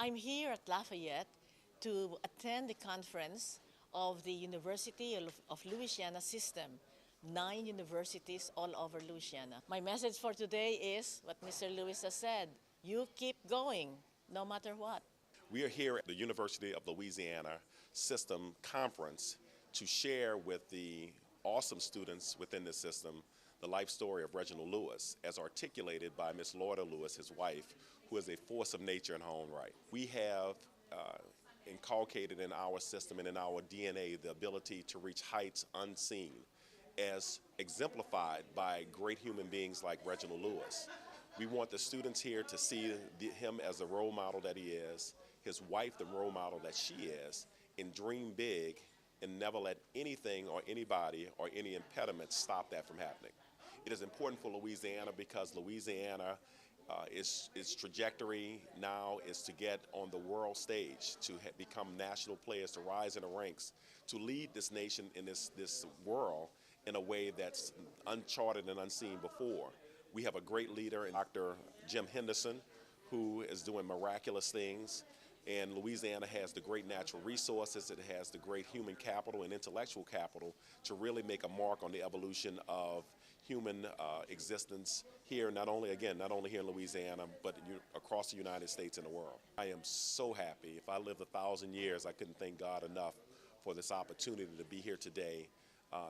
I'm here at Lafayette to attend the conference of the University of Louisiana system, 9 universities all over Louisiana. My message for today is what Mr. Lewis has said: you keep going, no matter what. We are here at the University of Louisiana System Conference to share with the awesome students within the system the life story of Reginald Lewis, as articulated by Miss Loida Lewis, his wife, who is a force of nature in her own right. We have inculcated in our system and in our DNA the ability to reach heights unseen, as exemplified by great human beings like Reginald Lewis. We want the students here to see him as the role model that he is, his wife the role model that she is, and dream big and never let anything or anybody or any impediment stop that from happening. It is important for Louisiana because Louisiana, its trajectory now is to get on the world stage, to become national players, to rise in the ranks, to lead this nation in this world in a way that's uncharted and unseen before. We have a great leader, Dr. Jim Henderson, who is doing miraculous things. And Louisiana has the great natural resources, it has the great human capital and intellectual capital to really make a mark on the evolution of human existence here, not only here in Louisiana, but across the United States and the world. I am so happy. If I lived 1,000 years, I couldn't thank God enough for this opportunity to be here today,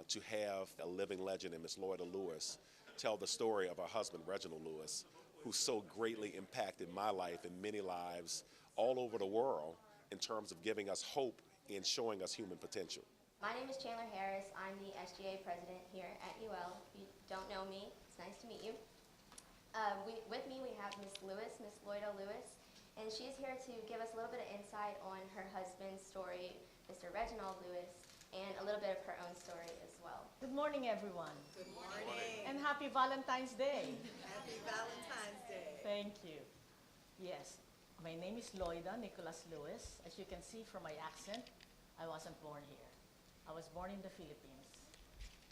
to have a living legend in Miss Loida Lewis tell the story of her husband, Reginald Lewis, who so greatly impacted my life and many lives all over the world in terms of giving us hope and showing us human potential. My name is Chandler Harris. I'm the SGA president here at UL. If you don't know me, it's nice to meet you. With me we have Miss Lewis, Miss Loida Lewis, and she's here to give us a little bit of insight on her husband's story, Mr. Reginald Lewis, and a little bit of her own story as well. Good morning, everyone. Good morning. And happy Valentine's Day. Happy Valentine's Day. Thank you. Yes, my name is Loida Nicholas Lewis. As you can see from my accent, I wasn't born here. I was born in the Philippines.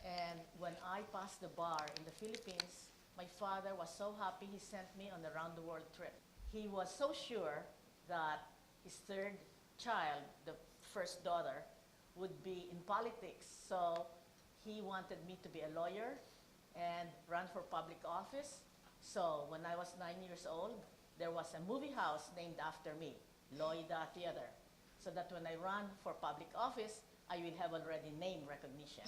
And when I passed the bar in the Philippines, my father was so happy he sent me on a round-the-world trip. He was so sure that his third child, the first daughter, would be in politics. So he wanted me to be a lawyer and run for public office. So when I was 9 years old, there was a movie house named after me, Loida Theater, so that when I run for public office, I will have already name recognition.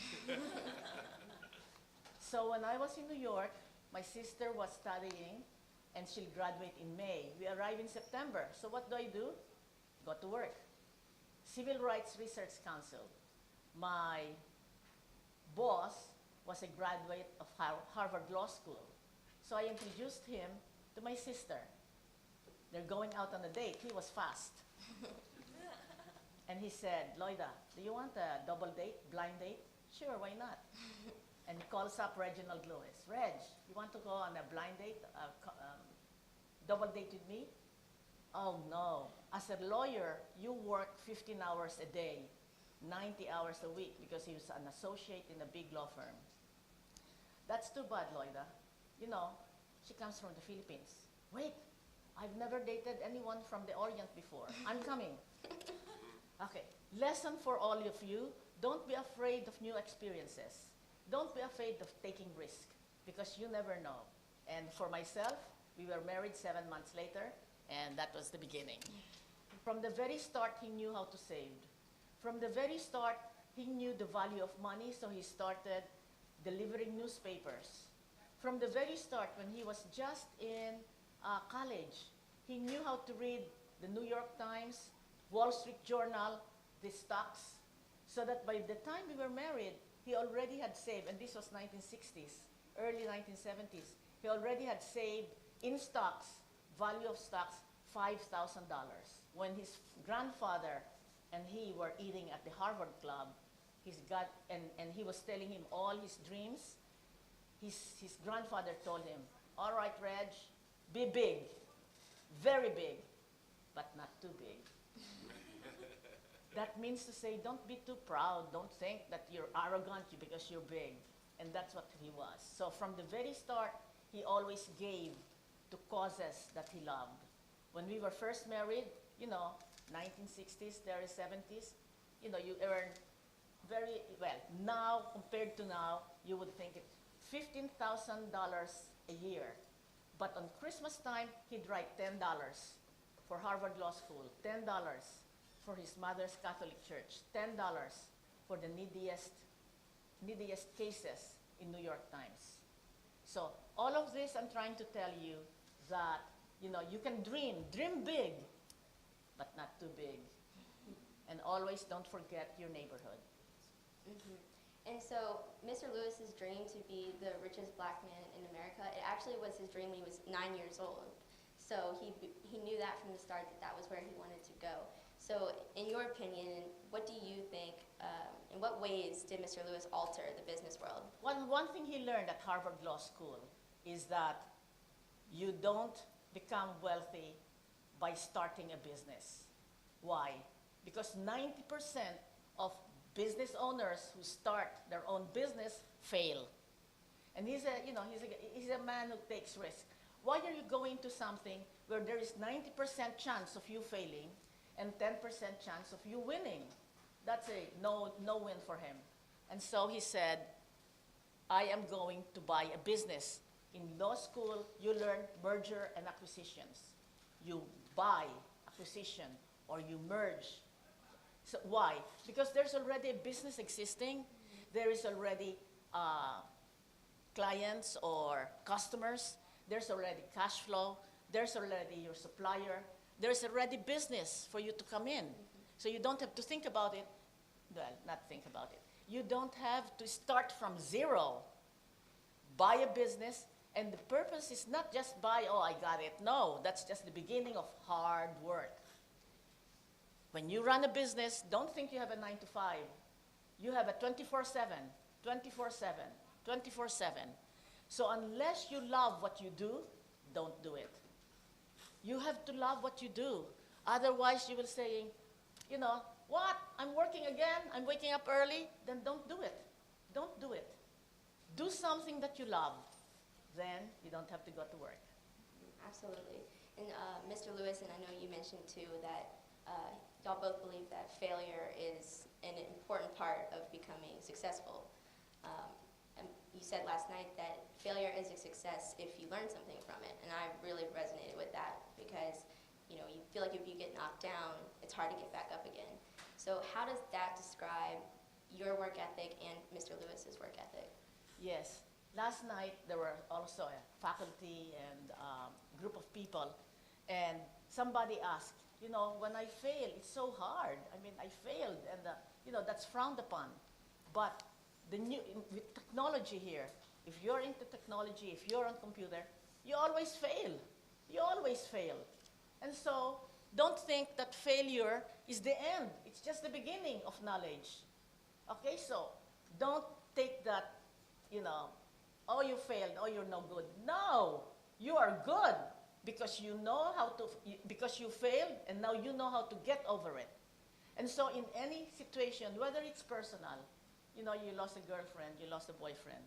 So when I was in New York, my sister was studying, and she'll graduate in May. We arrive in September. So what do? Go to work. Civil Rights Research Council. My boss was a graduate of Harvard Law School. So I introduced him to my sister. They're going out on a date. He was fast. And he said, Loida, do you want a double date, blind date? Sure, why not? And he calls up Reginald Lewis. Reg, you want to go on a blind date, double date with me? Oh no, as a lawyer, you work 15 hours a day, 90 hours a week, because he was an associate in a big law firm. That's too bad, Loida. You know, she comes from the Philippines. Wait, I've never dated anyone from the Orient before. I'm coming. Okay, lesson for all of you, don't be afraid of new experiences. Don't be afraid of taking risk, because you never know. And for myself, we were married 7 months later, and that was the beginning. From the very start, he knew how to save. From the very start, he knew the value of money, so he started delivering newspapers. From the very start, when he was just in college, he knew how to read the New York Times, Wall Street Journal, the stocks, so that by the time we were married, he already had saved, and this was 1960s, early 1970s, he already had saved in stocks, value of stocks, $5,000. When his grandfather and he were eating at the Harvard Club, and he was telling him all his dreams, his grandfather told him, all right, Reg, be big, very big, but not too big. That means to say, don't be too proud. Don't think that you're arrogant because you're big. And that's what he was. So from the very start, he always gave to causes that he loved. When we were first married, you know, 1960s, early 70s, you know, you earn very, well, now, compared to now, you would think it $15,000 a year. But on Christmas time, he'd write $10 for Harvard Law School, $10 for his mother's Catholic Church, $10 for the neediest cases in New York Times. So all of this, I'm trying to tell you that, you know, you can dream big, but not too big. And always don't forget your neighborhood. Mm-hmm. And so Mr. Lewis's dream to be the richest black man in America, it actually was his dream when he was 9 years old. So he knew that from the start that was where he wanted to go. So in your opinion, what do you think, in what ways did Mr. Lewis alter the business world? One thing he learned at Harvard Law School is that you don't become wealthy by starting a business. Why? Because 90% of business owners who start their own business fail. And he's a man who takes risk. Why are you going to something where there is 90% chance of you failing and 10% chance of you winning? That's a no win for him. And so he said, I am going to buy a business. In law school, you learn merger and acquisitions. You buy, acquisition, or you merge. So why? Because there's already a business existing. There is already clients or customers. There's already cash flow. There's already your supplier. There's already business for you to come in. So you don't have to think about it. Well, not think about it. You don't have to start from zero. Buy a business, and the purpose is not just buy, oh, I got it. No, that's just the beginning of hard work. When you run a business, don't think you have a 9 to 5. You have a 24/7, 24/7, 24/7. So unless you love what you do, don't do it. You have to love what you do. Otherwise, you will say, you know, what? I'm working again? I'm waking up early? Then don't do it. Don't do it. Do something that you love. Then you don't have to go to work. Absolutely. And Mr. Lewis, and I know you mentioned too that y'all both believe that failure is an important part of becoming successful. And you said last night that failure is a success if you learn something from it, and I really resonated with that because, you know, you feel like if you get knocked down, it's hard to get back up again. So how does that describe your work ethic and Mr. Lewis's work ethic? Yes. Last night, there were also a faculty and group of people, and somebody asked, you know, when I fail, it's so hard. I mean, I failed, and you know, that's frowned upon. But with technology here, if you're into technology, if you're on computer, you always fail. You always fail. And so, don't think that failure is the end. It's just the beginning of knowledge. Okay, so don't take that, you know, oh, you failed, oh, you're no good. No, you are good because you know how to, because you failed and now you know how to get over it. And so in any situation, whether it's personal, you know, you lost a girlfriend, you lost a boyfriend.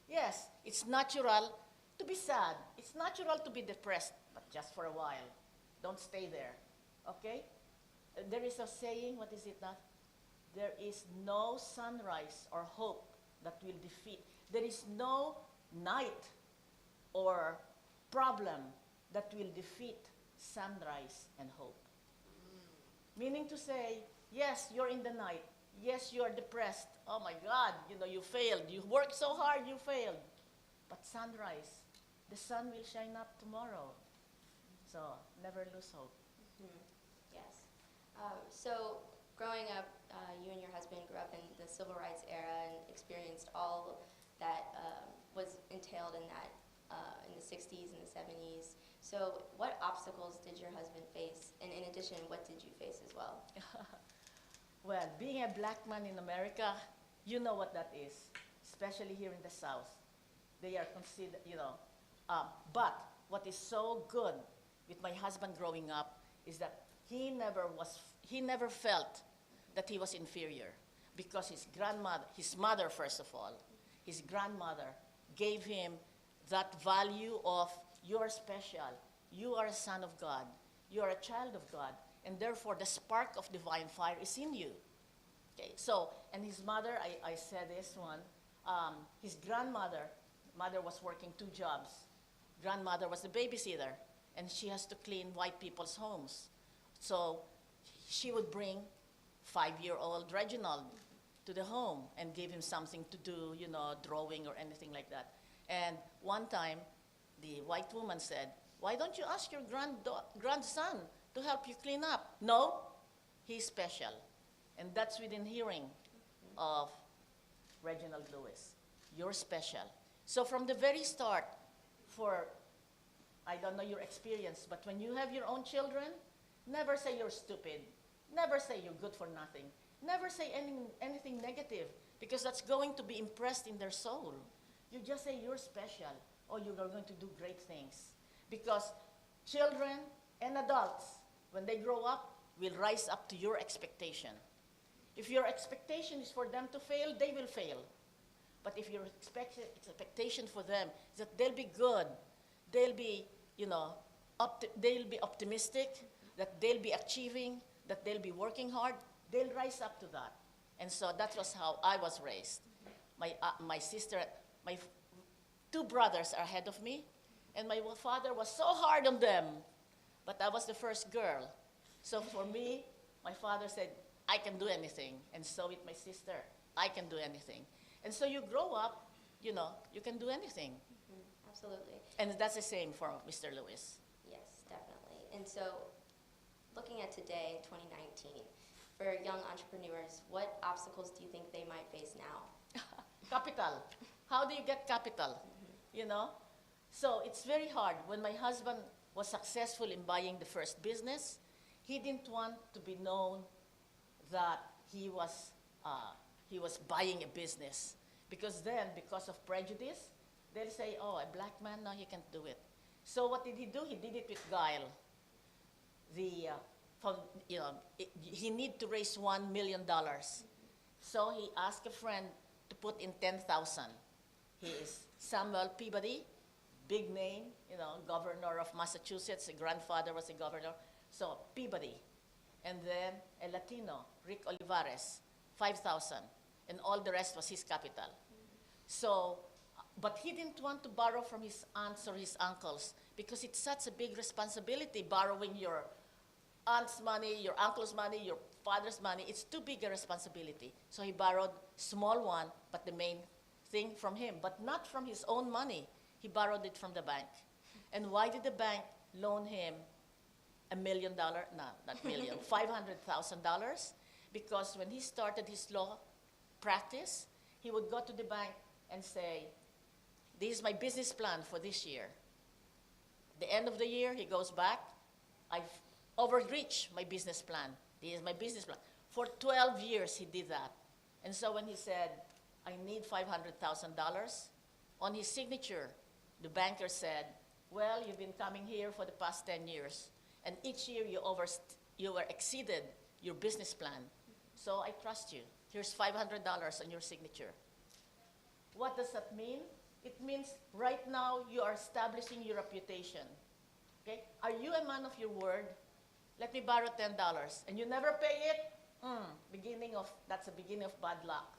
Yes, it's natural to be sad. It's natural to be depressed, but just for a while. Don't stay there, okay? There is a saying, what is it that? There is no sunrise or hope that will defeat. There is no night or problem that will defeat sunrise and hope. Meaning to say, yes, you're in the night. Yes, you're depressed. Oh my God, you know, you failed. You worked so hard, you failed. But sunrise, the sun will shine up tomorrow. So never lose hope. Mm-hmm. Yes. So growing up, you and your husband grew up in the civil rights era and experienced all that was entailed in that in the 60s and the 70s. So what obstacles did your husband face? And in addition, what did you face as well? Well, being a black man in America, you know what that is, especially here in the South. They are considered, you know. But what is so good with my husband growing up is that he never felt that he was inferior because his mother, first of all, his grandmother gave him that value of you're special, you are a son of God, you are a child of God, and therefore the spark of divine fire is in you. Okay, so, and his mother, I said this one, his mother was working 2 jobs. Grandmother was the babysitter, and she has to clean white people's homes. So she would bring 5-year-old Reginald to the home and give him something to do, you know, drawing or anything like that. And one time, the white woman said, "Why don't you ask your grandson to help you clean up?" "No, he's special." And that's within hearing of Reginald Lewis. You're special. So from the very start, I don't know your experience, but when you have your own children, never say you're stupid. Never say you're good for nothing. Never say anything negative, because that's going to be impressed in their soul. You just say you're special, or you're going to do great things. Because children and adults, when they grow up, will rise up to your expectation. If your expectation is for them to fail, they will fail. But if your expectation for them is that they'll be good, they'll be, you know, they'll be optimistic, that they'll be achieving, that they'll be working hard, they'll rise up to that. And so that was how I was raised. My sister, my 2 brothers are ahead of me, and my father was so hard on them, but I was the first girl. So for me, my father said, I can do anything, and so with my sister, I can do anything. And so you grow up, you know, you can do anything. Mm-hmm. Absolutely. And that's the same for Mr. Lewis. Yes, definitely. And so looking at today, 2019, for young entrepreneurs, what obstacles do you think they might face now? Capital. How do you get capital? You know? So it's very hard. When my husband was successful in buying the first business, he didn't want to be known that he was buying a business. Because then, because of prejudice, they'll say, "Oh, a black man, no, he can't do it." So what did he do? He did it with guile. He need to raise $1 million. So he asked a friend to put in 10,000. He is Samuel Peabody, big name, you know, governor of Massachusetts. His grandfather was a governor. So Peabody. And then a Latino, Rick Olivares, 5,000. And all the rest was his capital. So, but he didn't want to borrow from his aunts or his uncles, because it's such a big responsibility, borrowing your aunt's money, your uncle's money, your father's money. It's too big a responsibility. So he borrowed small one, but the main thing from him, but not from his own money. He borrowed it from the bank. And why did the bank loan him $1 million? No, not million, $500,000. Because when he started his law practice, he would go to the bank and say, "This is my business plan for this year." The end of the year, he goes back, "I've overreached my business plan. This is my business plan." For 12 years, he did that. And so when he said, "I need $500,000, on his signature, the banker said, "Well, you've been coming here for the past 10 years, and each year you were exceeded your business plan. So I trust you. Here's $500 on your signature." What does that mean? It means right now you are establishing your reputation. Okay? Are you a man of your word? "Let me borrow $10, and you never pay it? That's a beginning of bad luck.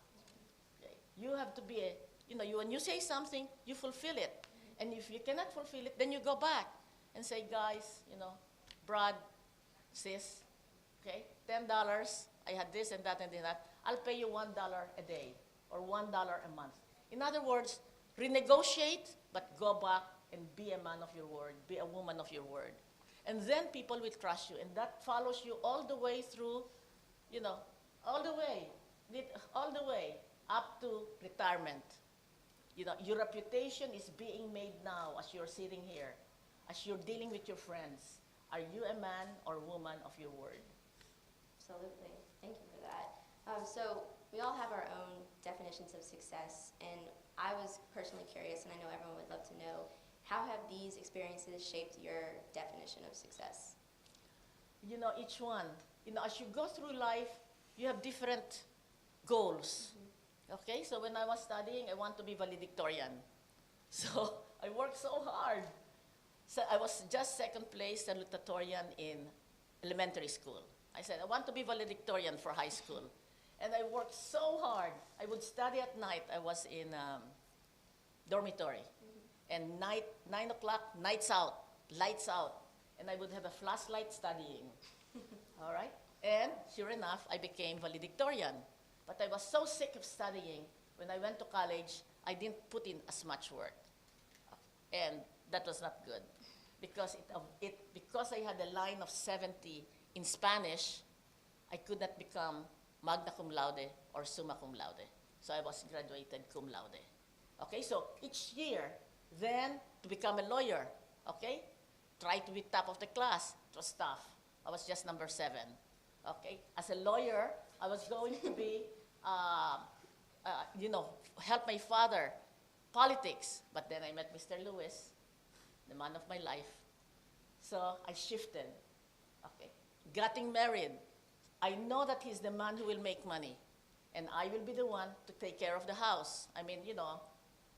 Okay? You have to be when you say something, you fulfill it. And if you cannot fulfill it, then you go back and say, "Guys, Brad, sis, okay, $10, I had this and that and that. I'll pay you $1 a day or $1 a month." In other words, renegotiate, but go back and be a man of your word, be a woman of your word. And then people will trust you, and that follows you all the way through, all the way up to retirement. Your reputation is being made now as you're sitting here, as you're dealing with your friends. Are you a man or woman of your word? Absolutely. Thank you for that. So we all have our own definitions of success, and I was personally curious, and I know everyone would love to know, how have these experiences shaped your definition of success? Each one. As you go through life, you have different goals. Okay, so when I was studying, I want to be valedictorian. So I worked so hard. So I was just second place salutatorian in elementary school. I said, I want to be valedictorian for high school. And I worked so hard. I would study at night. I was in dormitory. And 9 o'clock, lights out. And I would have a flashlight studying. All right? And sure enough, I became valedictorian. But I was so sick of studying, when I went to college, I didn't put in as much work. And that was not good. Because because I had a line of 70 in Spanish, I could not become magna cum laude or summa cum laude. So I was graduated cum laude. Okay, so each year, then to become a lawyer, okay, try to be top of the class. It was tough. I was just number 7. Okay, as a lawyer, I was going to be, help my father, politics. But then I met Mr. Lewis, the man of my life. So I shifted. Okay, getting married. I know that he's the man who will make money, and I will be the one to take care of the house. I mean,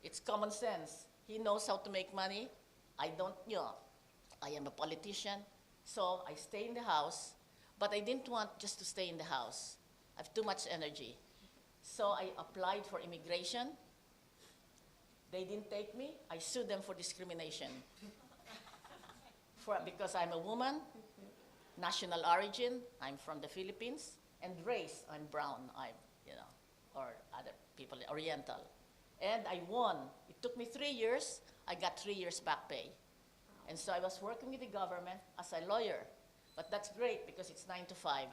it's common sense. He knows how to make money. I don't, I am a politician, so I stay in the house, but I didn't want just to stay in the house. I have too much energy. So I applied for immigration. They didn't take me. I sued them for discrimination. Because I'm a woman, national origin, I'm from the Philippines, and race, I'm brown, or other people, Oriental. And I won. It took me 3 years. I got 3 years back pay. And so I was working with the government as a lawyer. But that's great because it's 9 to 5.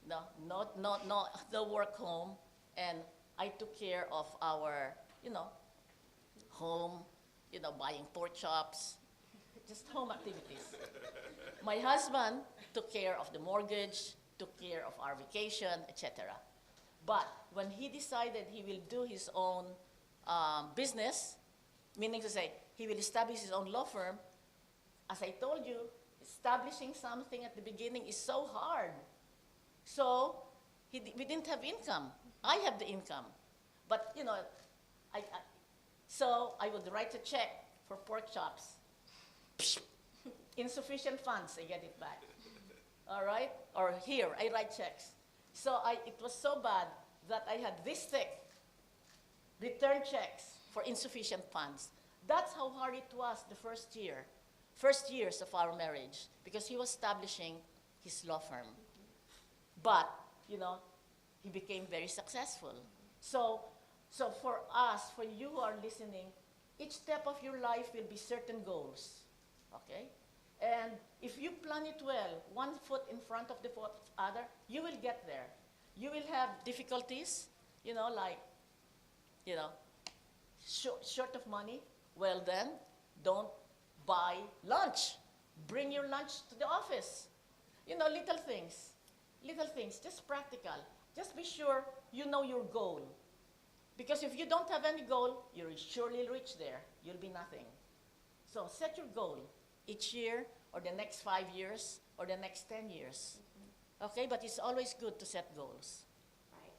No work home. And I took care of our, home, buying pork chops, just home activities. My husband took care of the mortgage, took care of our vacation, etc. But when he decided he will do his own business, meaning to say he will establish his own law firm, as I told you, establishing something at the beginning is so hard. So we didn't have income. I have the income. But, so I would write a check for pork chops. Insufficient funds, I get it back. All right? Or here, I write checks. So it was so bad that I had this thick return checks for insufficient funds. That's how hard it was the first years of our marriage, because he was establishing his law firm. But, he became very successful. So for us, for you who are listening, each step of your life will be certain goals, okay? And if you plan it well, one foot in front of the other, you will get there. You will have difficulties, short of money. Well then, don't buy lunch. Bring your lunch to the office. Little things, just practical. Just be sure you know your goal. Because if you don't have any goal, you'll surely reach there. You'll be nothing. So set your goal each year, or the next 5 years, or the next 10 years. Okay, but it's always good to set goals. Right.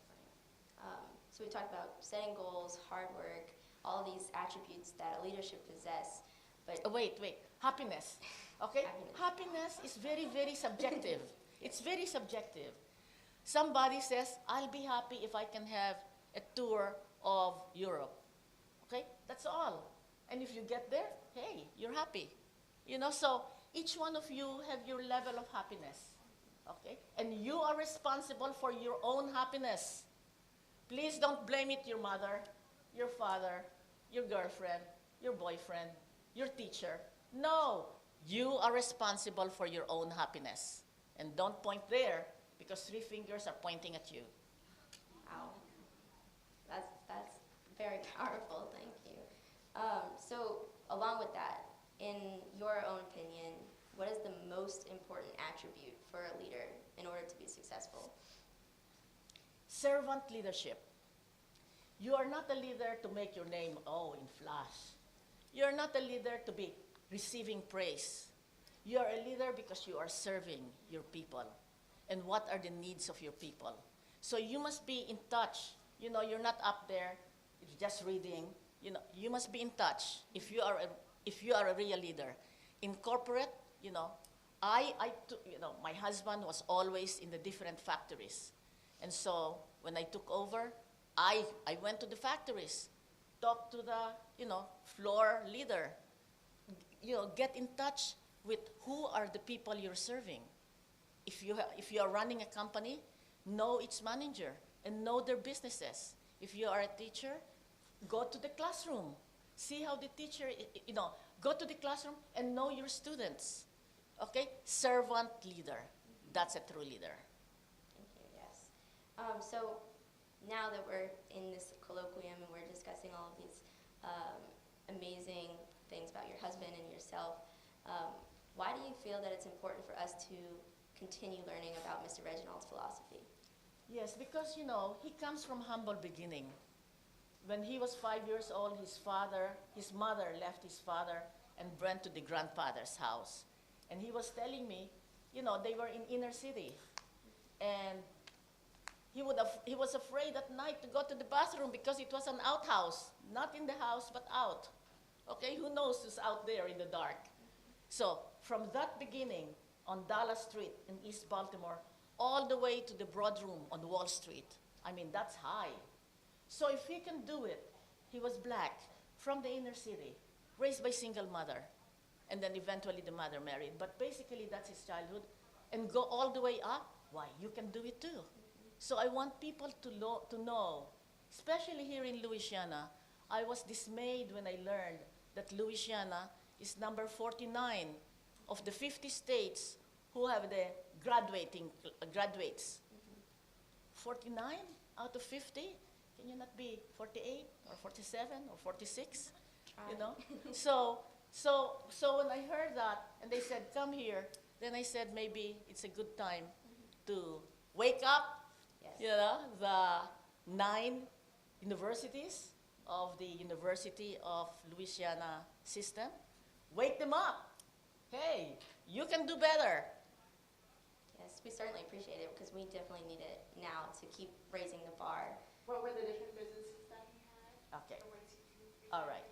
So we talked about setting goals, hard work, all these attributes that a leader should possess. But wait, happiness. Okay, happiness is very, very subjective. It's very subjective. Somebody says, I'll be happy if I can have a tour of Europe. Okay, that's all. And if you get there, hey, you're happy. So each one of you have your level of happiness. Okay, and you are responsible for your own happiness. Please don't blame it your mother, your father, your girlfriend, your boyfriend, your teacher. No, you are responsible for your own happiness. And don't point there, because 3 fingers are pointing at you. Wow. That's very powerful, thank you. So along with that, in your own opinion, what is the most important attribute for a leader in order to be successful? Servant leadership. You are not a leader to make your name, in flash. You are not a leader to be receiving praise. You are a leader because you are serving your people. And what are the needs of your people? So you must be in touch. You're not up there just reading. You must be in touch if you are a real leader. In corporate, my husband was always in the different factories. And so when I took over, I went to the factories, talked to the, floor leader, get in touch with who are the people you're serving. If you are running a company, know its manager and know their businesses. If you are a teacher, go to the classroom. See how the teacher, go to the classroom and know your students. Okay? Servant leader. That's a true leader. Thank you, yes. So now that we're in this colloquium and we're discussing all of these amazing things about your husband and yourself, why do you feel that it's important for us to continue learning about Mr. Reginald's philosophy? Yes, because, he comes from humble beginning. When he was 5 years old, his mother left his father and went to the grandfather's house. And he was telling me, they were in inner city. And he was afraid at night to go to the bathroom because it was an outhouse, not in the house, but out. Okay, who knows who's out there in the dark? So from that beginning, on Dallas Street in East Baltimore, all the way to the Broadroom on Wall Street. I mean, that's high. So if he can do it, he was black, from the inner city, raised by single mother, and then eventually the mother married. But basically, that's his childhood. And go all the way up, why, you can do it too. So I want people to know, especially here in Louisiana, I was dismayed when I learned that Louisiana is number 49 of the 50 states who have the graduates. 49 out of 50? Can you not be 48 or 47 or 46? So when I heard that and they said, come here, then I said maybe it's a good time to wake up, Yes. the 9 universities of the University of Louisiana system. Wake them up. Hey, you can do better. Yes, we certainly appreciate it because we definitely need it now to keep raising the bar. What were the different businesses that he had? Okay. Or what did you All right.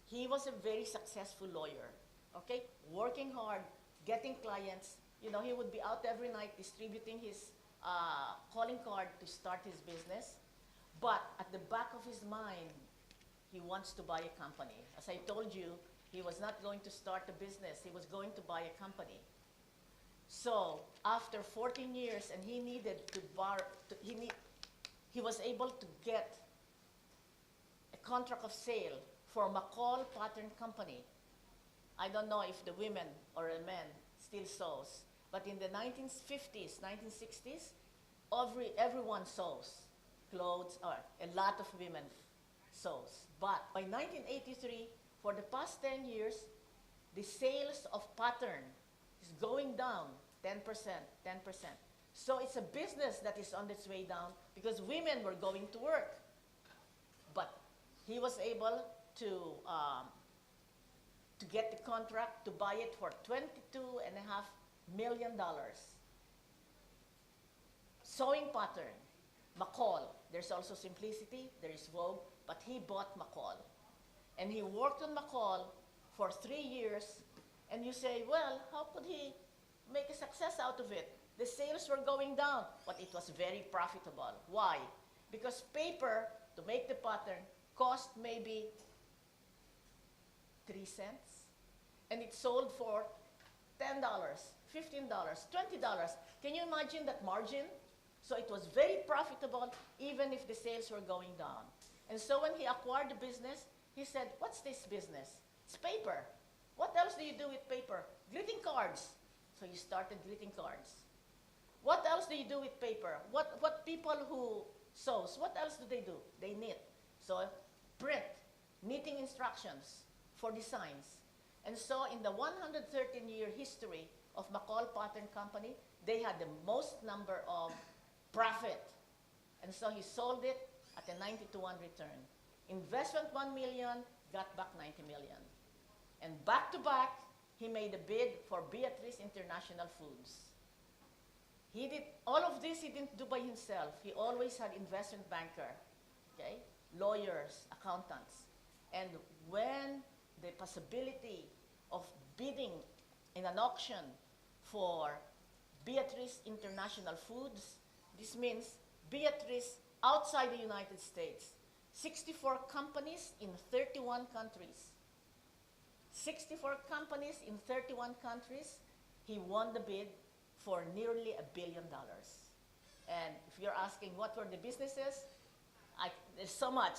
He was a very successful lawyer, okay? Working hard, getting clients. He would be out every night distributing his calling card to start his business. But at the back of his mind, he wants to buy a company. As I told you, he was not going to start a business. He was going to buy a company. So after 14 years, and he needed to he was able to get a contract of sale for McCall Pattern Company. I don't know if the women or the men still sews, but in the 1950s, 1960s, everyone sews clothes, or a lot of women sews. But by 1983, for the past 10 years, the sales of pattern is going down 10%, 10%. So it's a business that is on its way down because women were going to work. But he was able to get the contract to buy it for $22.5 million. Sewing pattern, McCall. There's also Simplicity, there is Vogue, but he bought McCall. And he worked on McCall for 3 years, and you say, well, how could he make a success out of it? The sales were going down, but it was very profitable. Why? Because paper, to make the pattern, cost maybe 3 cents, and it sold for $10, $15, $20. Can you imagine that margin? So it was very profitable even if the sales were going down. And so when he acquired the business, he said, what's this business? It's paper. What else do you do with paper? Greeting cards. So he started greeting cards. What else do you do with paper? What people who sews, what else do? They knit. So print, knitting instructions for designs. And so in the 113-year history of McCall Pattern Company, they had the most number of profit. And so he sold it at a 90-to-1 return. Investment $1 million, got back $90 million. And back to back, he made a bid for Beatrice International Foods. He did all of this. He didn't do by himself. He always had investment banker, okay, lawyers, accountants. And when the possibility of bidding in an auction for Beatrice International Foods. This means Beatrice outside the United States. 64 companies in 31 countries. 64 companies in 31 countries. He won the bid for nearly $1 billion. And if you're asking what were the businesses, there's so much.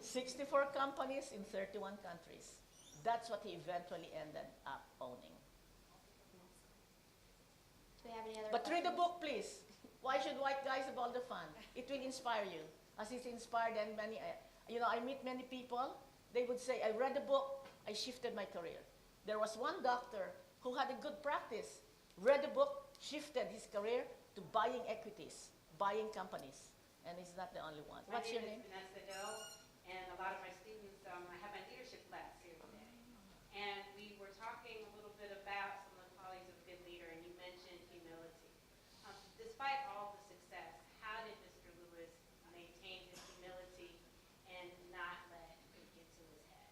64 companies in 31 countries. That's what he eventually ended up owning. Do we have any other But read the questions? book, please. Why should white guys have all the fun? It will inspire you, as it's inspired and many. I meet many people. They would say, "I read the book. I shifted my career." There was one doctor who had a good practice, read the book, shifted his career to buying equities, buying companies, and he's not the only one. What's your name? My name is Vanessa Hill, and a lot of my students, I have my leadership class here today. And we were talking a little bit about some of the qualities of a good leader, and you mentioned humility. Despite all the success, how did Mr. Lewis maintain his humility and not let it get to his head?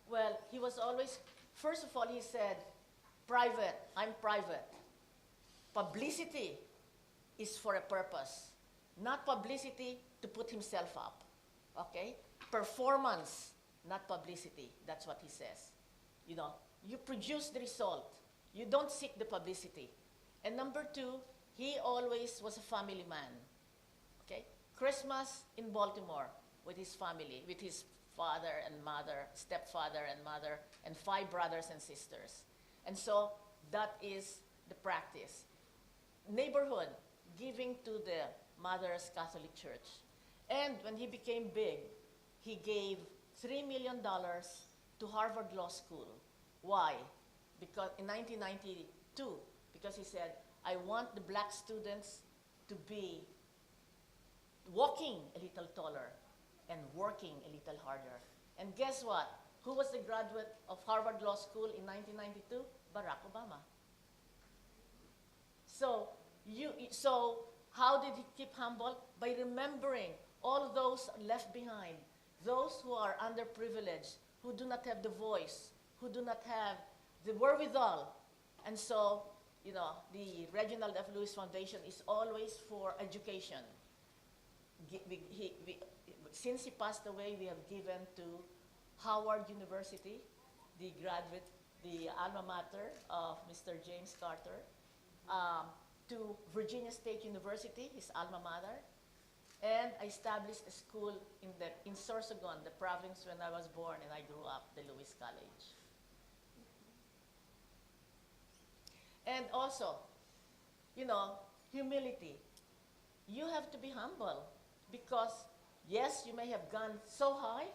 Well, he was always, first of all, he said, private, I'm private. Publicity is for a purpose, not publicity to put himself up, okay? Performance, not publicity, that's what he says. You produce the result. You don't seek the publicity. And number two, he always was a family man, okay? Christmas in Baltimore with his family, with his father and mother, stepfather and mother, and 5 brothers and sisters. And so that is the practice. Neighborhood, giving to the Mother's Catholic Church. And when he became big, he gave $3 million to Harvard Law School. Why? Because in 1992, because he said, I want the black students to be walking a little taller and working a little harder. And guess what? Who was the graduate of Harvard Law School in 1992? Barack Obama. So how did he keep humble? By remembering all those left behind, those who are underprivileged, who do not have the voice, who do not have the wherewithal. And so, the Reginald F. Lewis Foundation is always for education. Since he passed away, we have given to Howard University, the alma mater of Mr. James Carter, to Virginia State University, his alma mater, and I established a school in Sorsogon, the province when I was born and I grew up, the Lewis College. And also, humility. You have to be humble because, yes, you may have gone so high,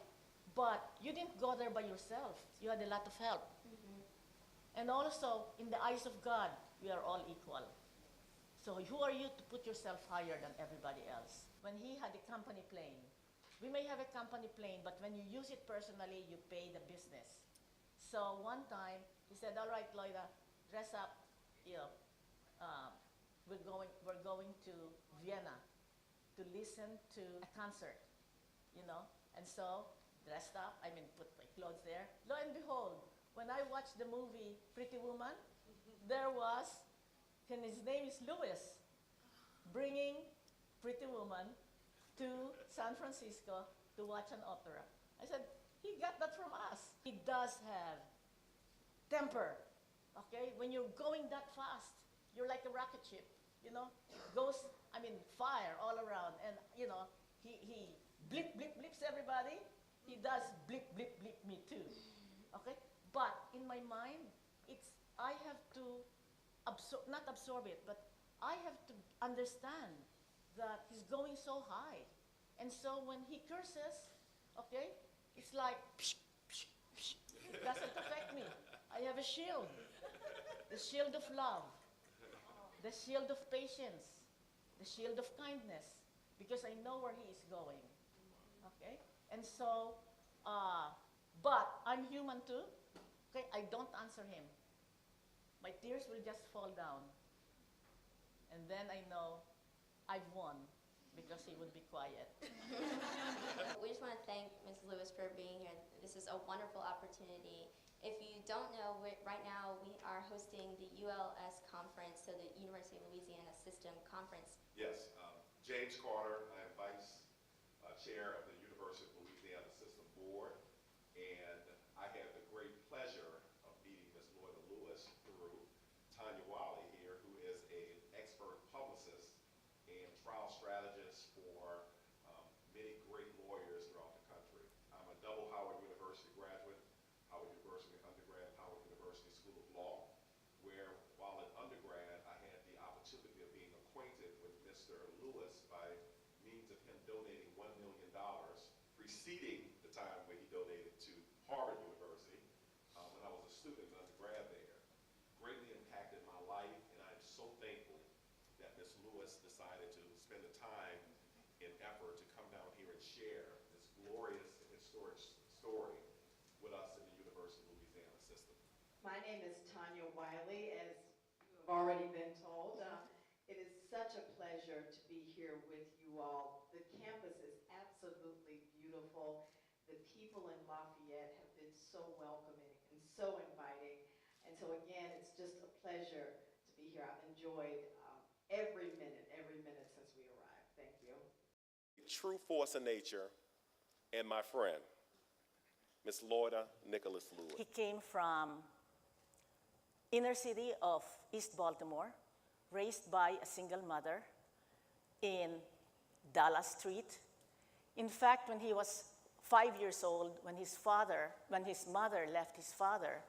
but you didn't go there by yourself. You had a lot of help. Mm-hmm. And also, in the eyes of God, we are all equal. So who are you to put yourself higher than everybody else? When he had a company plane, we may have a company plane, but when you use it personally, you pay the business. So one time, he said, all right, Loida, dress up. We're going to Vienna to listen to a concert, And so, dressed up, put my clothes there. Lo and behold, when I watched the movie Pretty Woman, there was, and his name is Lewis, bringing Pretty Woman to San Francisco to watch an opera. I said, he got that from us. He does have temper, okay? When you're going that fast, you're like a rocket ship, fire all around. And, he blip, blip, blips everybody. He does blip, blip, blip me too, okay? But in my mind, I have to not absorb it, but I have to understand that he's going so high. And so when he curses, okay, it's like, psh, psh, psh. It doesn't affect me. I have a shield, the shield of love, the shield of patience, the shield of kindness, because I know where he is going, okay? And so, but I'm human too, okay? I don't answer him. My tears will just fall down. And then I know I've won because he would be quiet. We just want to thank Ms. Lewis for being here. This is a wonderful opportunity If you don't know, right now we are hosting the ULS conference, so the University of Louisiana System Conference. Yes, James Carter, I am Vice Chair of the University of Louisiana System Board, and I have the great pleasure of meeting Ms. Loida Lewis through Tanya Wiley here, who is an expert publicist and trial strategist for many great lawyers throughout the country. I'm a double Howard University graduate, Howard University undergrad, Howard University School of Law, where while in undergrad, I had the opportunity of being acquainted with Mr. Lewis by means of him donating $1 million preceding the time when he donated to Harvard University when I was a student undergrad there. Greatly impacted my life, and I'm so thankful that Ms. Lewis decided to spend the time and effort to come down here and share this glorious and historic story with us in the University of Louisiana system. My name is Tanya Wiley, as you have already been told. It is such a pleasure to be here with you all. The campus is absolutely beautiful. The people in Lafayette have been so welcoming and so inviting. And so again, it's just a pleasure to be here. I've enjoyed every minute since we arrived. Thank you. True force of nature, and my friend, Ms. Loida Nicholas Lewis. He came from inner city of East Baltimore, raised by a single mother in Dallas Street. In fact, when he was 5 years old, when his mother left his father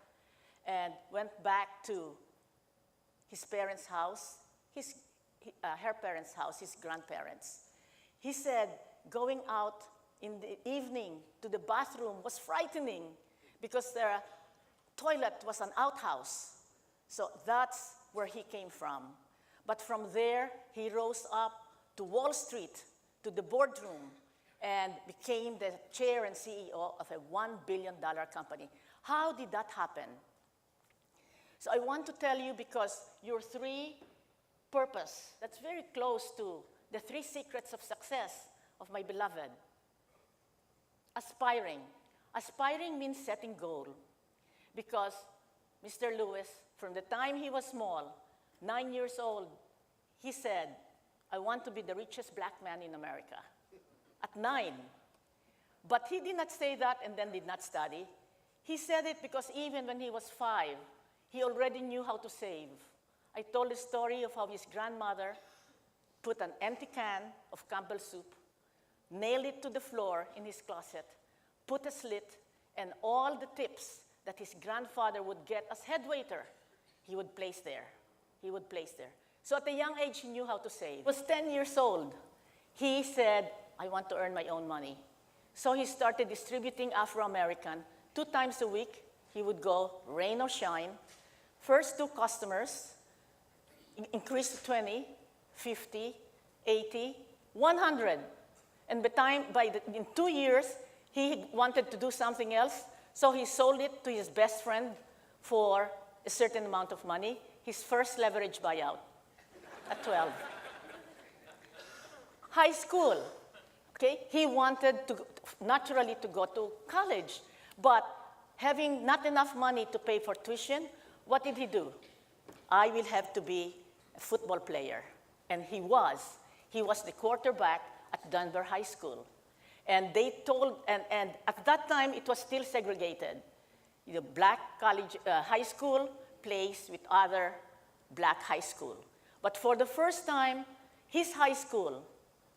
and went back to his parents' house, her parents' house, his grandparents, he said going out in the evening to the bathroom was frightening because their toilet was an outhouse. So that's where he came from. But from there, he rose up to Wall Street, to the boardroom, and became the chair and CEO of a $1 billion company. How did that happen? So I want to tell you, because your three purpose, that's very close to the three secrets of success of my beloved. Aspiring. Aspiring means setting goal. Because Mr. Lewis, from the time he was small, 9 years old, he said, I want to be the richest black man in America. At 9. But he did not say that and then did not study. He said it because even when he was 5, he already knew how to save. I told the story of how his grandmother put an empty can of Campbell soup, nailed it to the floor in his closet, put a slit, and all the tips that his grandfather would get as head waiter, he would place there. He would place there. So at a young age, he knew how to save. He was 10 years old. He said, I want to earn my own money. So he started distributing Afro-American. 2 times a week, he would go, rain or shine. First 2 customers, increased to 20, 50, 80, 100. And in 2 years, he wanted to do something else, so he sold it to his best friend for a certain amount of money, his first leverage buyout at 12. High school, okay? He wanted naturally to go to college, but having not enough money to pay for tuition, what did he do? I will have to be a football player. And he was. He was the quarterback at Denver High School. And they told, and at that time, it was still segregated. The black college, high school plays with other black high school. But for the first time, his high school,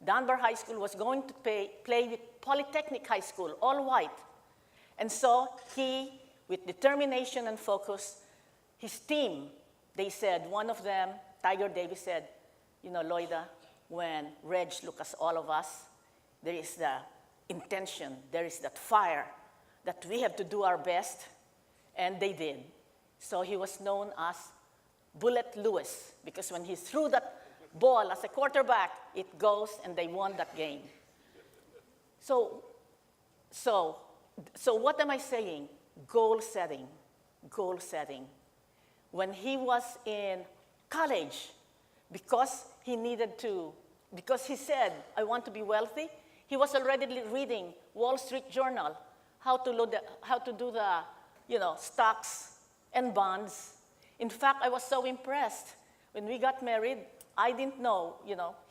Denver High School, was going to play with Polytechnic High School, all white. And so he, with determination and focus, his team, they said, one of them, Tiger Davis said, you know, Loida, when Reg look at all of us, there is the intention, there is that fire that we have to do our best, and they did. So he was known as Bullet Lewis, because when he threw that ball as a quarterback, it goes, and they won that game. So what am I saying? Goal setting, goal setting. When he was in college, because he said, I want to be wealthy, he was already reading Wall Street Journal, how to do the stocks and bonds. In fact, I was so impressed. When we got married, I didn't know,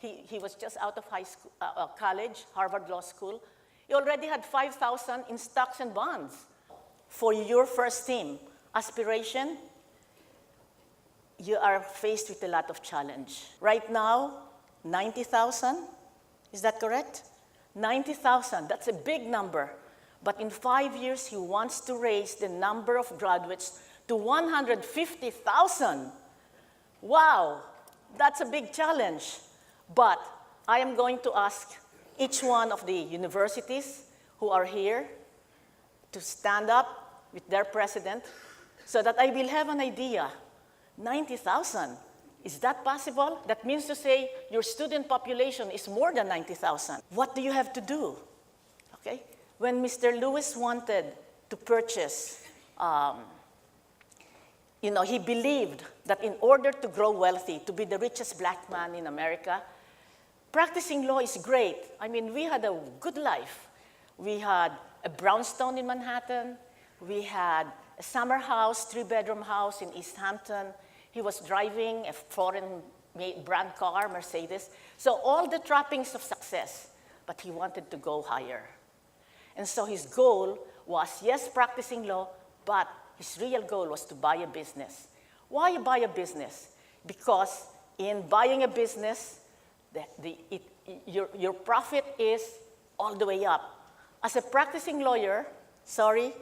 he was just out of high school, college, Harvard Law School. He already had 5,000 in stocks and bonds. For your first team, aspiration, you are faced with a lot of challenge. Right now, 90,000, is that correct? 90,000, that's a big number. But in 5 years, he wants to raise the number of graduates to 150,000. Wow, that's a big challenge. But I am going to ask each one of the universities who are here to stand up with their president so that I will have an idea. 90,000, is that possible? That means to say your student population is more than 90,000. What do you have to do? Okay? When Mr. Lewis wanted to purchase, he believed that in order to grow wealthy, to be the richest black man in America, practicing law is great. I mean, we had a good life. We had a brownstone in Manhattan. We had a summer house, 3-bedroom house in East Hampton. He was driving a foreign-made brand car, Mercedes. So all the trappings of success, but he wanted to go higher. And so his goal was, yes, practicing law, but his real goal was to buy a business. Why buy a business? Because in buying a business, your profit is all the way up. As a practicing lawyer, sorry,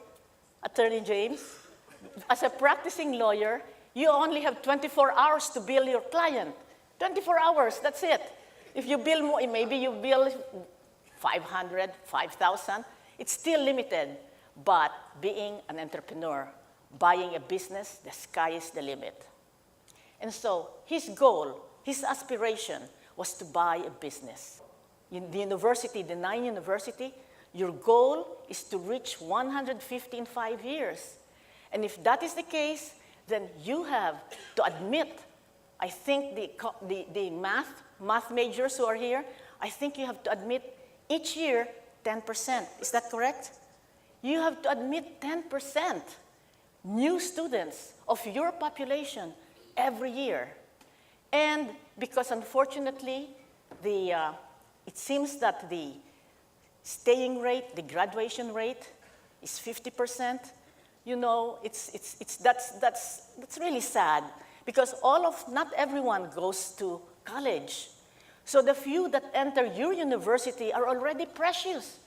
Attorney James, as a practicing lawyer, you only have 24 hours to bill your client. 24 hours, that's it. If you bill more, maybe you bill 500, 5,000, it's still limited. But being an entrepreneur, buying a business, the sky is the limit. And so his goal, his aspiration was to buy a business. In the university, the 9 university, your goal is to reach 150 in 5 years. And if that is the case, then you have to admit, I think the math majors who are here, I think you have to admit each year 10%. Is that correct? You have to admit 10% new students of your population every year. And because unfortunately, it seems that the staying rate, the graduation rate is 50%. That's really sad because not everyone goes to college. So the few that enter your university are already precious.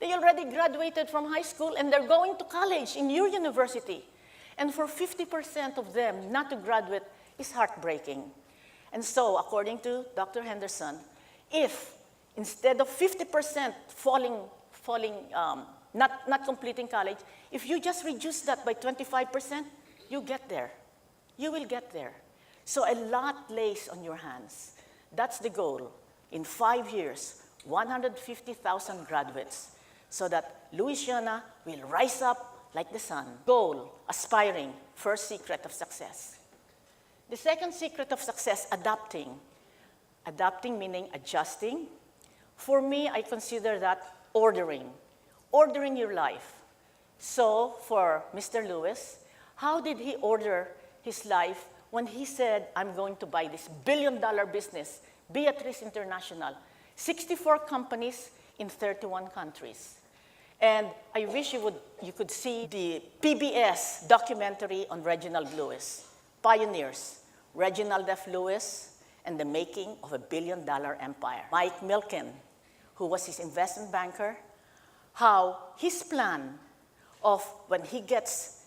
They already graduated from high school and they're going to college in your university. And for 50% of them not to graduate is heartbreaking. And so, according to Dr. Henderson, if instead of 50% not completing college, if you just reduce that by 25%, you get there. You will get there. So a lot lays on your hands. That's the goal. In 5 years, 150,000 graduates, so that Louisiana will rise up like the sun. Goal, aspiring, first secret of success. The second secret of success, adapting. Adapting meaning adjusting. For me, I consider that ordering. Ordering your life. So for Mr. Lewis, how did he order his life when he said, I'm going to buy this billion-dollar business, Beatrice International, 64 companies in 31 countries. And I wish you could see the PBS documentary on Reginald Lewis, Pioneers, Reginald F. Lewis, and the making of a billion-dollar empire. Mike Milken, who was his investment banker, how his plan of when he gets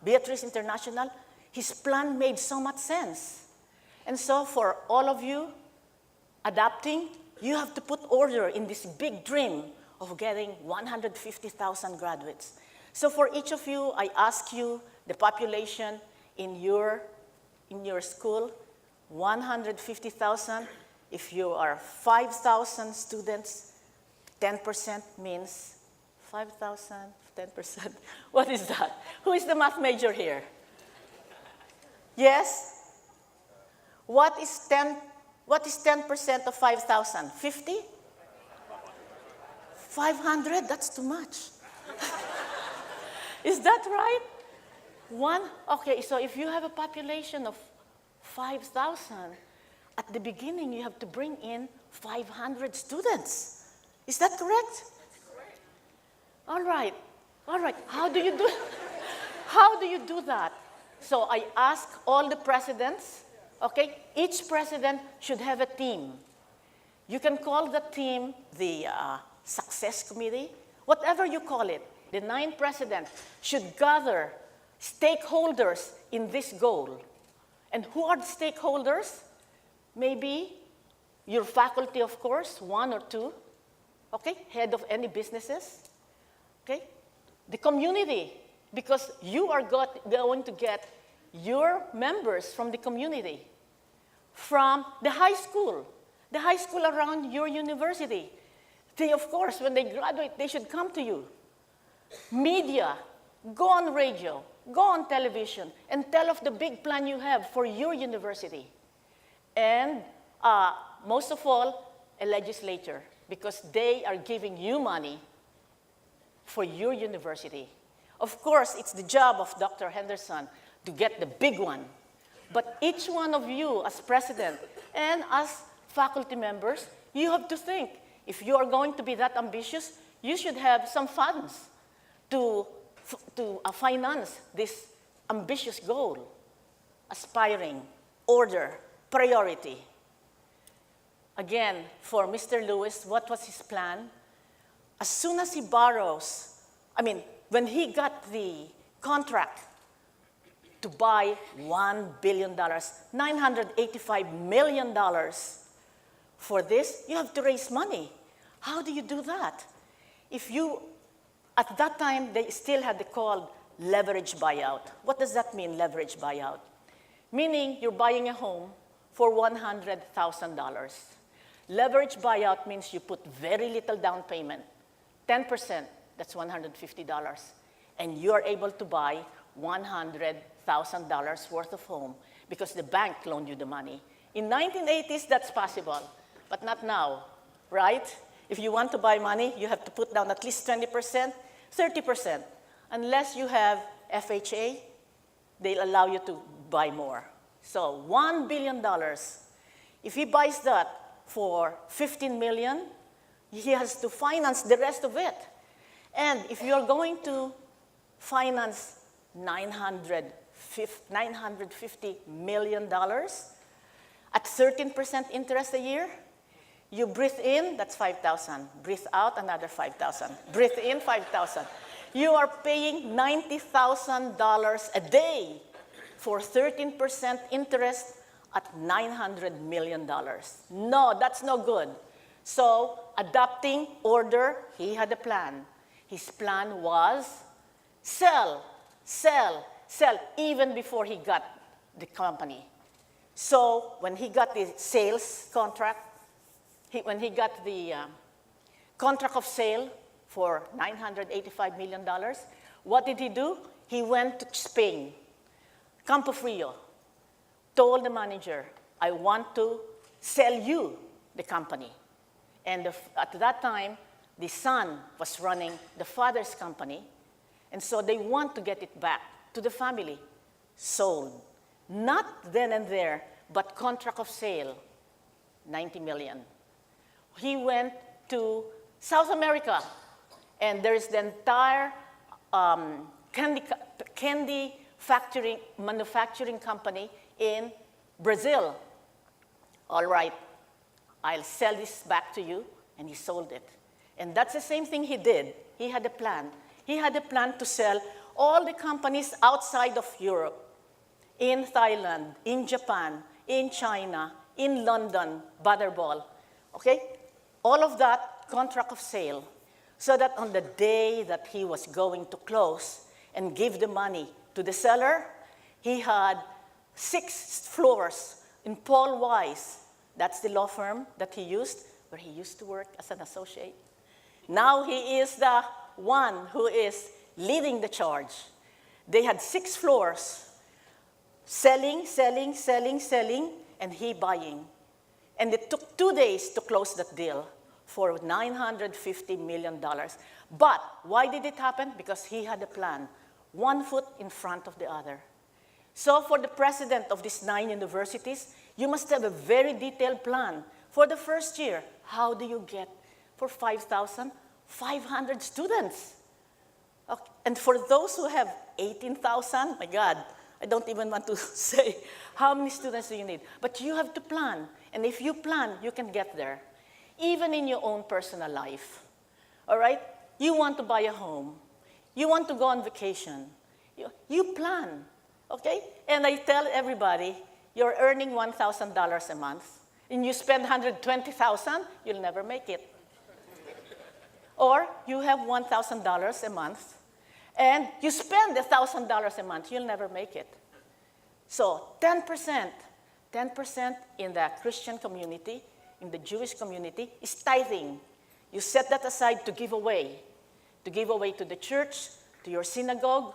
Beatrice International, his plan made so much sense. And so for all of you adapting, you have to put order in this big dream of getting 150,000 graduates. So for each of you, I ask you the population in your school, 150,000. If you are 5,000 students, 10% means 5,000, 10%. What is that? Who is the math major here? Yes? What is 10% of 5,000? 50? 500? That's too much. Is that right? Okay, so if you have a population of 5,000, at the beginning you have to bring in 500 students. Is that correct? All right. How do you do? How do you do that? So I ask all the presidents. Okay, each president should have a team. You can call the team the success committee, whatever you call it. The 9 presidents should gather stakeholders in this goal. And who are the stakeholders? Maybe your faculty, of course, 1 or 2. Okay, head of any businesses. Okay, the community, because you are going to get your members from the community, from the high school around your university. They, of course, when they graduate, they should come to you. Media, go on radio, go on television, and tell of the big plan you have for your university. And most of all, a legislature, because they are giving you money for your university. Of course, it's the job of Dr. Henderson to get the big one. But each one of you as president and as faculty members, you have to think, if you are going to be that ambitious, you should have some funds to finance this ambitious goal. Aspiring, order, priority. Again, for Mr. Lewis, what was his plan? As soon as he when he got the contract to buy $1 billion, $985 million for this, you have to raise money. How do you do that? At that time, they still had the called leverage buyout. What does that mean, leverage buyout? Meaning you're buying a home for $100,000. Leverage buyout means you put very little down payment, 10%, that's $150, and you are able to buy $100,000 worth of home because the bank loaned you the money. In 1980s, that's possible, but not now, right? If you want to buy money, you have to put down at least 20%, 30%. Unless you have FHA, they'll allow you to buy more. So $1 billion. If he buys that for $15 million, he has to finance the rest of it. And if you're going to finance $950 million at 13% interest a year, you breathe in, that's 5,000. Breathe out, another 5,000. Breathe in, 5,000. You are paying $90,000 a day for 13% interest at $900 million. No, that's no good. So, adopting order, he had a plan. His plan was sell, even before he got the company. So, when he got the sales contract, when he got the contract of sale for $985 million, what did he do? He went to Spain, Campo Frio, told the manager, I want to sell you the company. And at that time, the son was running the father's company, and so they want to get it back to the family. Sold. Not then and there, but contract of sale, $90 million. He went to South America, and there's the entire candy manufacturing company in Brazil. All right, I'll sell this back to you, and he sold it. And that's the same thing he did. He had a plan. He had a plan to sell all the companies outside of Europe, in Thailand, in Japan, in China, in London, Butterball, okay? All of that contract of sale, so that on the day that he was going to close and give the money to the seller, he had 6 floors in Paul Weiss. That's the law firm that he used, where he used to work as an associate. Now he is the one who is leading the charge. They had 6 floors, selling, and he buying. And it took 2 days to close that deal for $950 million. But why did it happen? Because he had a plan one foot in front of the other. So for the president of these 9 universities, you must have a very detailed plan. For the first year, how do you get for 5,500 students? Okay. And for those who have 18,000, my God, I don't even want to say how many students do you need. But you have to plan. And if you plan, you can get there. Even in your own personal life. All right? You want to buy a home. You want to go on vacation. You plan. Okay? And I tell everybody, you're earning $1,000 a month, and you spend $120,000, you'll never make it. Or you have $1,000 a month, and you spend $1,000 a month, you'll never make it. So 10% in the Christian community, in the Jewish community, is tithing. You set that aside to give away to the church, to your synagogue,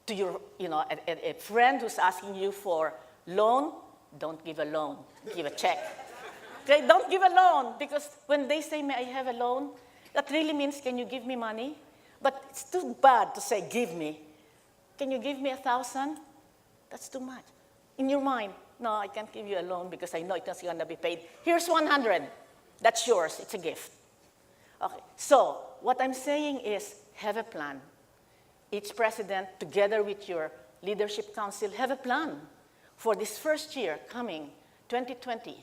to your, a friend who's asking you for loan. Don't give a loan, give a check. Okay, don't give a loan, because when they say, may I have a loan, that really means, can you give me money? But it's too bad to say, give me. Can you give me 1,000? That's too much. In your mind, no, I can't give you a loan because I know it's going to be paid. Here's 100. That's yours. It's a gift. Okay. So what I'm saying is, have a plan. Each president, together with your leadership council, have a plan for this first year coming, 2020,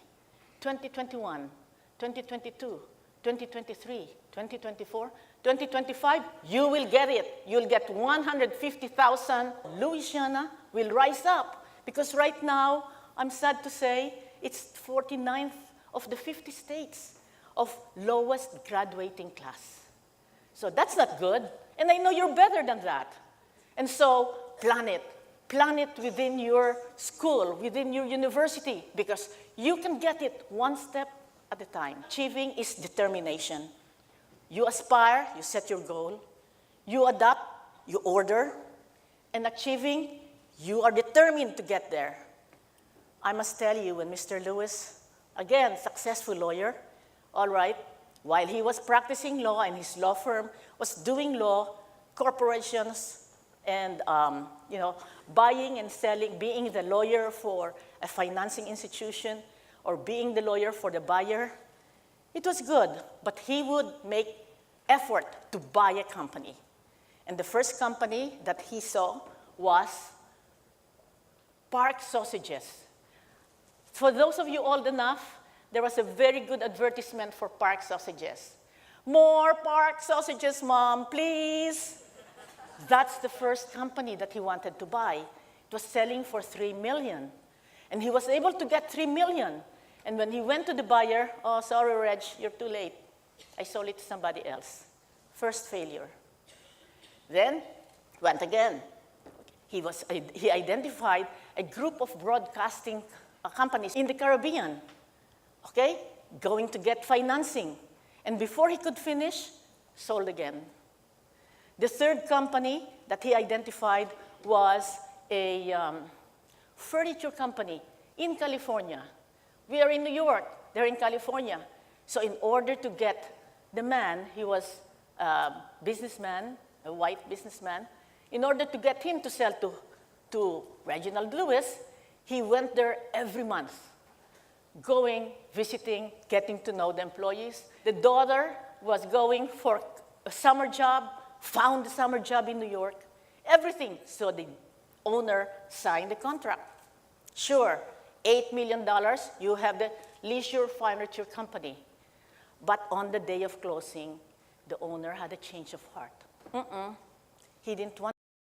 2021, 2022, 2023, 2024, 2025, you will get it. You'll get 150,000. Louisiana will rise up, because right now, I'm sad to say, it's 49th of the 50 states of lowest graduating class. So that's not good, and I know you're better than that. And so plan it. Plan it within your school, within your university, because you can get it one step at a time. Achieving is determination. You aspire, you set your goal. You adapt, you order. And achieving, you are determined to get there. I must tell you, when Mr. Lewis, again, successful lawyer, all right, while he was practicing law and his law firm was doing law, corporations, and buying and selling, being the lawyer for a financing institution or being the lawyer for the buyer, it was good, but he would make effort to buy a company. And the first company that he saw was Park Sausages. For those of you old enough, there was a very good advertisement for Park Sausages. More Park Sausages, Mom, please. That's the first company that he wanted to buy. It was selling for $3 million. And he was able to get $3 million. And when he went to the buyer, oh, sorry, Reg, you're too late. I sold it to somebody else. First failure. Then, went again. He identified a group of broadcasting companies in the Caribbean, okay, going to get financing. And before he could finish, sold again. The third company that he identified was a furniture company in California. We are in New York, they're in California. So in order to get the man, he was a businessman, a white businessman, in order to get him to sell to Reginald Lewis, he went there every month, going, visiting, getting to know the employees. The daughter was going for a summer job, found a summer job in New York, everything. So the owner signed the contract. Sure, $8 million, you have the leisure furniture company. But on the day of closing, the owner had a change of heart. He didn't want